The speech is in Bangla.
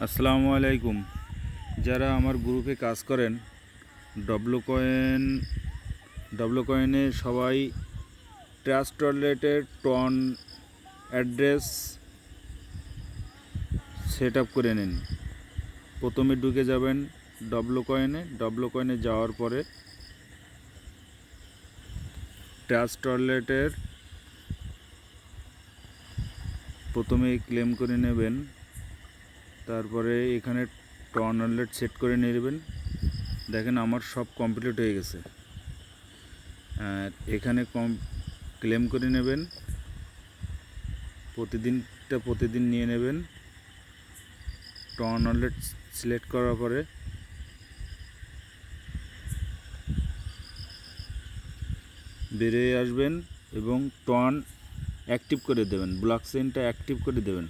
আসসালামু আলাইকুম। যারা আমার গ্রুপে কাজ করেন, ডব্লু কয়েনে সবাই ট্রাস্ট ওয়ালেটের টন অ্যাড্রেস সেট আপ করে নিন। প্রথমে ঢুকে যাবেন ডব্লু কয়েনে যাওয়ার পরে ট্রাস্ট ওয়ালেটের প্রথমে ক্লেম করে নেবেন। তারপরে এখানে টন ওয়ালেট সেট করে নেবেন। দেখেন আমার সব কমপ্লিট হয়ে গেছে। এখানে ক্লেম করে নেবেন, প্রতিদিন নিয়ে নেবেন। টন ওয়ালেট সিলেক্ট করার পরে বেরিয়ে আসবেন এবং টন অ্যাক্টিভ করে দেবেন, ব্লক চেইনটা অ্যাক্টিভ করে দেবেন।